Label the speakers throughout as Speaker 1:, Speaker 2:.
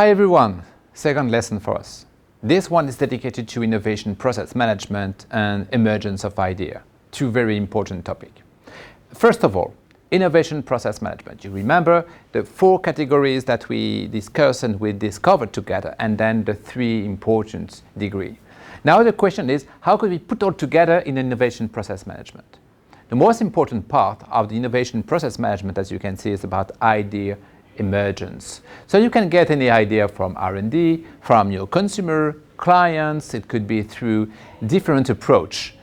Speaker 1: Hi everyone, second lesson for us. This one is dedicated to innovation process management and emergence of idea. Two very important topics. First of all, innovation process management. You remember the four categories that we discussed and we discovered together, and then the three important degrees. Now the question is, how could we put all together in innovation process management? The most important part of the innovation process management, as you can see, is about idea emergence. So you can get any idea from R&D, from your consumer, clients, it could be through different approach.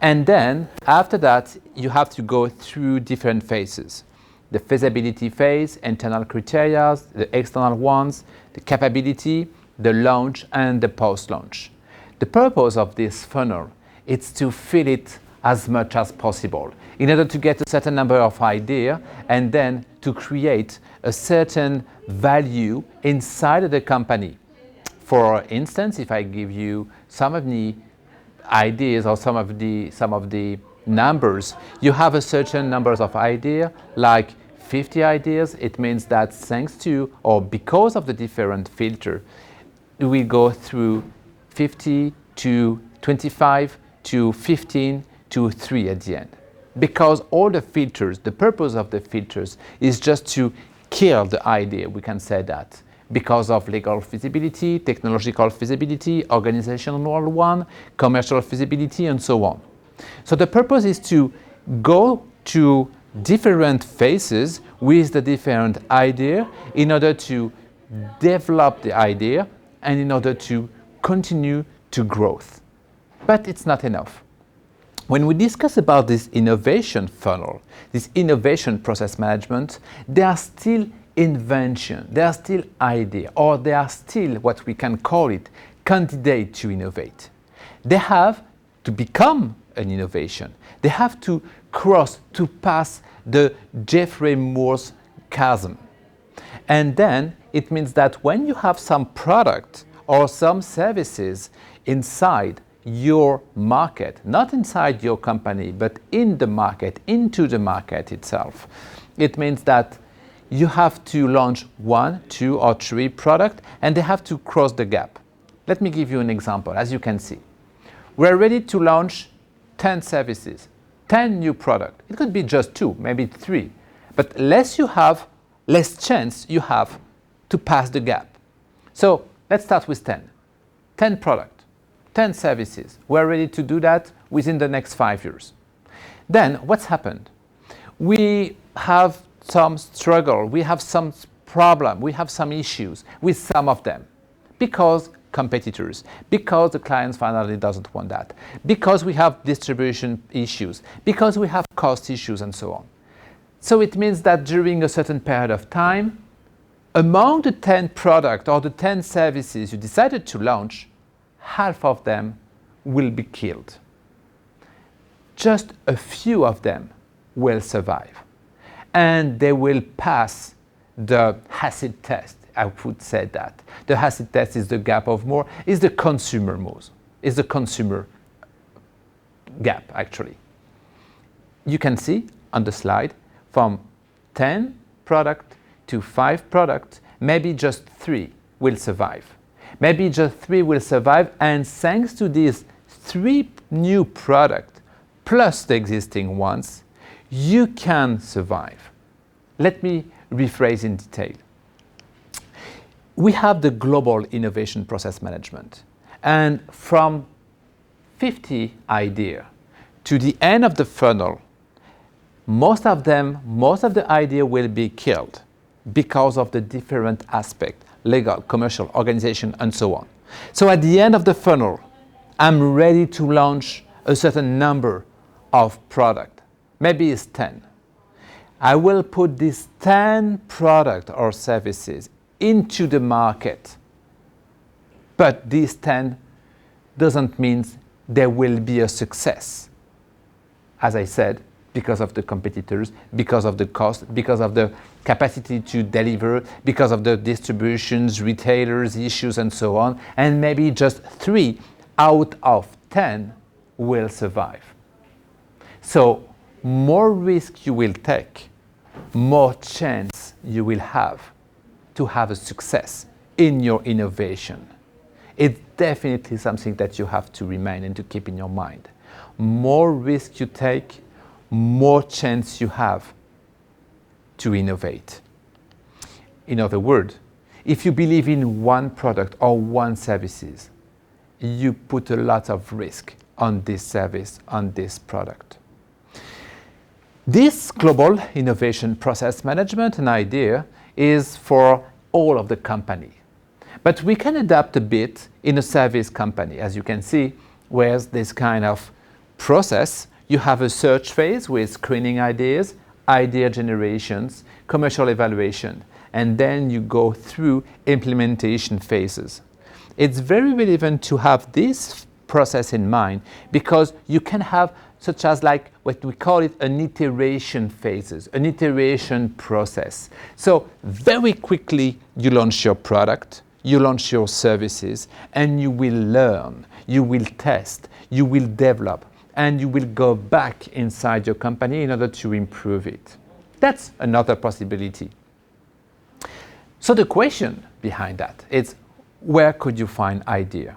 Speaker 1: And then after that, you have to go through different phases. The feasibility phase, internal criteria, the external ones, the capability, the launch, and the post-launch. The purpose of this funnel is to fill it as much as possible in order to get a certain number of ideas and then to create a certain value inside of the company. For instance, if I give you some of the ideas or some of the numbers, you have a certain numbers of ideas, like 50 ideas. It means that thanks to or because of the different filter, we go through 50 to 25 to 15 to 3 at the end. Because all the filters, the purpose of the filters is just to kill the idea, we can say that, because of legal feasibility, technological feasibility, organizational one, commercial feasibility, and so on. So the purpose is to go to different phases with the different idea in order to develop the idea and in order to continue to growth. But it's not enough. When we discuss about this innovation funnel, this innovation process management, there are still invention, there are still idea, or there are still what we can call it candidate to innovate. They have to become an innovation. They have to pass the Jeffrey Moore's chasm. And then it means that when you have some product or some services inside your market, not inside your company, but in the market, into the market itself, it means that you have to launch 1, 2, or 3 products, and they have to cross the gap. Let me give you an example. As you can see, we're ready to launch 10 services, 10 new products. It could be just 2, maybe 3, but less you have, less chance you have to pass the gap. So let's start with 10. 10 products. 10 services. We're ready to do that within the next 5 years. Then what's happened? We have some struggle, we have some problem, we have some issues with some of them because competitors, because the clients finally doesn't want that, because we have distribution issues, because we have cost issues and so on. So it means that during a certain period of time, among the 10 products or the 10 services you decided to launch, half of them will be killed. Just a few of them will survive. And they will pass the acid test, I would say that. The acid test is the gap of Moore, is the consumer Moore, is the consumer gap actually. You can see on the slide from 10 products to 5 products, maybe just 3 will survive. Maybe just 3 will survive, and thanks to these 3 new products, plus the existing ones, you can survive. Let me rephrase in detail. We have the global innovation process management, and from 50 ideas to the end of the funnel, most of the ideas will be killed because of the different aspects. Legal, commercial, organization, and so on. So at the end of the funnel, I'm ready to launch a certain number of products. Maybe it's 10. I will put these 10 products or services into the market. But these 10 doesn't mean they will be a success. As I said, because of the competitors, because of the cost, because of the capacity to deliver, because of the distributions, retailers, issues, and so on. And maybe just 3 out of 10 will survive. So more risk you will take, more chance you will have to have a success in your innovation. It's definitely something that you have to remain and to keep in your mind. More risk you take, more chance you have to innovate. In other words, if you believe in one product or one services, you put a lot of risk on this service, on this product. This global innovation process management and idea is for all of the company. But we can adapt a bit in a service company. As you can see, where this kind of process, you have a search phase with screening ideas, idea generations, commercial evaluation, and then you go through implementation phases. It's very relevant to have this process in mind because you can have such as like what we call it an iteration phases, an iteration process. So very quickly you launch your product, you launch your services, and you will learn, you will test, you will develop, and you will go back inside your company in order to improve it. That's another possibility. So the question behind that is, where could you find idea?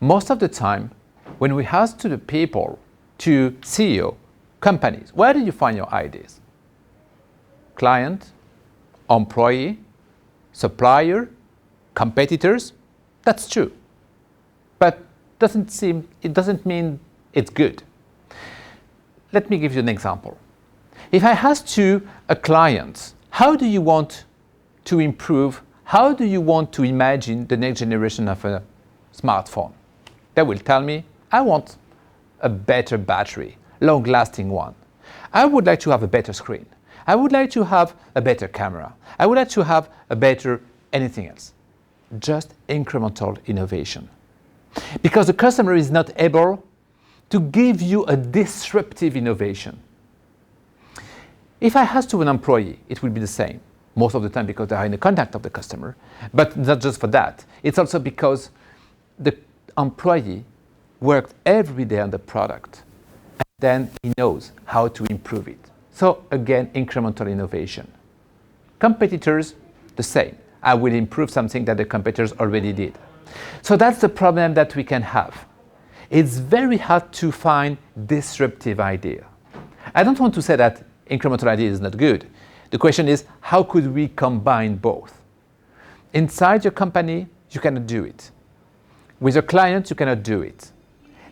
Speaker 1: Most of the time, when we ask to the people, to CEO, companies, where do you find your ideas? Client, employee, supplier, competitors? That's true. But it doesn't mean it's good. Let me give you an example. If I ask to a client, how do you want to improve, how do you want to imagine the next generation of a smartphone? They will tell me, I want a better battery, long-lasting one. I would like to have a better screen. I would like to have a better camera. I would like to have a better anything else. Just incremental innovation. Because the customer is not able to give you a disruptive innovation. If I ask to an employee, it will be the same. Most of the time because they are in the contact of the customer. But not just for that. It's also because the employee worked every day on the product, and then he knows how to improve it. So again, incremental innovation. Competitors, the same. I will improve something that the competitors already did. So that's the problem that we can have. It's very hard to find disruptive idea. I don't want to say that incremental idea is not good. The question is, how could we combine both? Inside your company, you cannot do it. With your client, you cannot do it.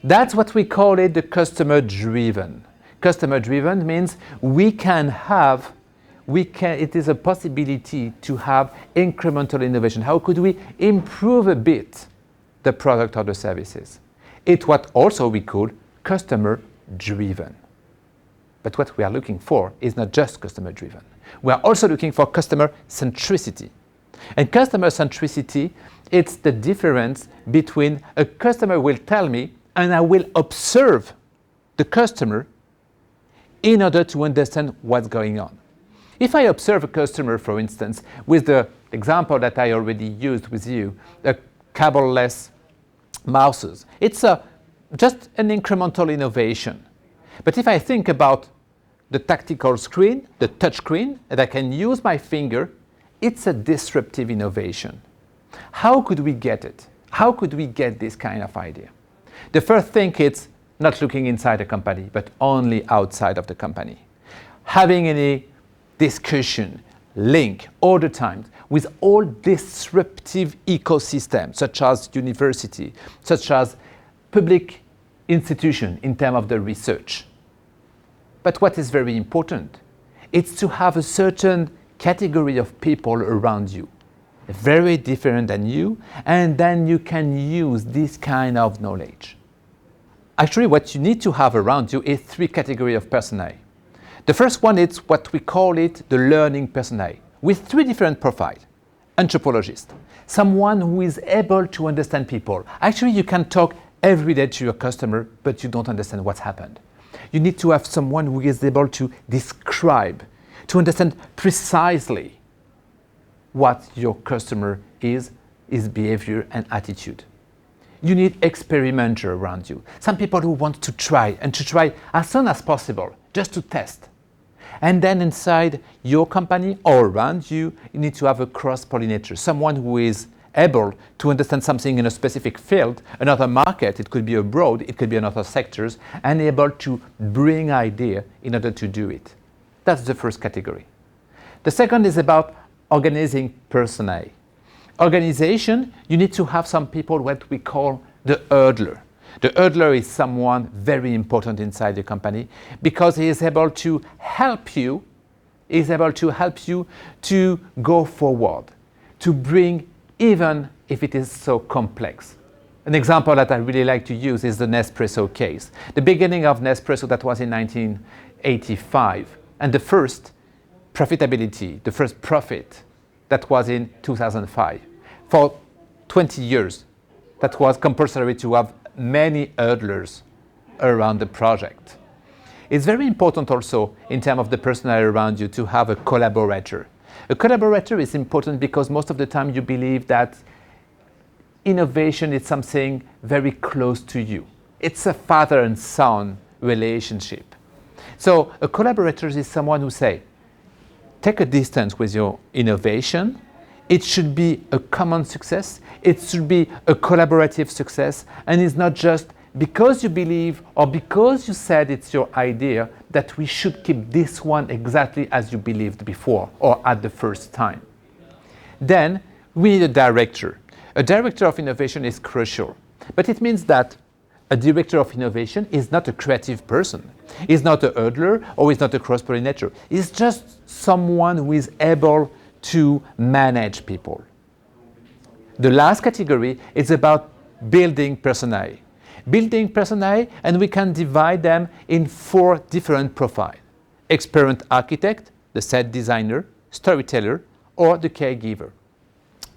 Speaker 1: That's what we call it the customer-driven. Customer-driven means it is a possibility to have incremental innovation. How could we improve a bit the product or the services? It's what also we call customer-driven. But what we are looking for is not just customer-driven. We are also looking for customer centricity. And customer centricity, it's the difference between a customer will tell me and I will observe the customer in order to understand what's going on. If I observe a customer, for instance, with the example that I already used with you, a cable-less mouses, it's just an incremental innovation. But if I think about the tactile screen, the touch screen, that I can use my finger, it's a disruptive innovation. How could we get it? How could we get this kind of idea? The first thing is not looking inside a company, but only outside of the company. Having any discussion, link all the time with all disruptive ecosystems, such as university, such as public institution in terms of the research. But what is very important, it's to have a certain category of people around you, very different than you, and then you can use this kind of knowledge. Actually, what you need to have around you is 3 categories of personnel. The first one is what we call it the learning personnel, with 3 different profiles. Anthropologist, someone who is able to understand people. Actually, you can talk every day to your customer, but you don't understand what's happened. You need to have someone who is able to describe, to understand precisely what your customer is, his behavior and attitude. You need experimenter around you. Some people who want to try, and to try as soon as possible, just to test. And then inside your company or around you, you need to have a cross-pollinator, someone who is able to understand something in a specific field, another market, it could be abroad, it could be in other sectors, and able to bring idea in order to do it. That's the first category. The second is about organizing personnel. Organization, you need to have some people what we call the hurdler. The hurdler is someone very important inside the company because he is able to help you, to go forward, to bring even if it is so complex. An example that I really like to use is the Nespresso case. The beginning of Nespresso, that was in 1985, and the first profitability, the first profit, that was in 2005. For 20 years, that was compulsory to have many hurdlers around the project. It's very important also in terms of the personnel around you to have a collaborator. A collaborator is important because most of the time you believe that innovation is something very close to you. It's a father and son relationship. So a collaborator is someone who say, take a distance with your innovation. It should be a common success. It should be a collaborative success. And it's not just because you believe or because you said it's your idea that we should keep this one exactly as you believed before or at the first time. Then we need a director. A director of innovation is crucial. But it means that a director of innovation is not a creative person. He's not a hurdler or he's not a cross-pollinator. He's just someone who is able to manage people. The last category is about building personnel. Building personnel, and we can divide them in 4 different profiles. Experienced architect, the set designer, storyteller, or the caregiver.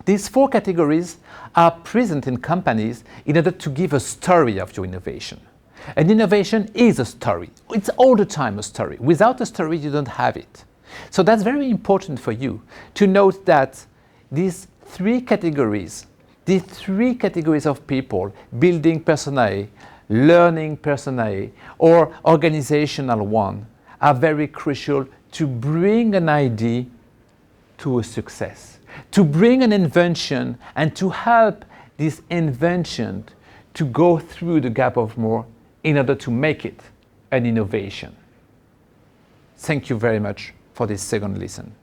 Speaker 1: These 4 categories are present in companies in order to give a story of your innovation. And innovation is a story. It's all the time a story. Without a story, you don't have it. So that's very important for you to note that these 3 categories, these 3 categories of people, building personnel, learning personnel, or organizational one, are very crucial to bring an idea to a success, to bring an invention and to help this invention to go through the gap of more in order to make it an innovation. Thank you very much for this second lesson.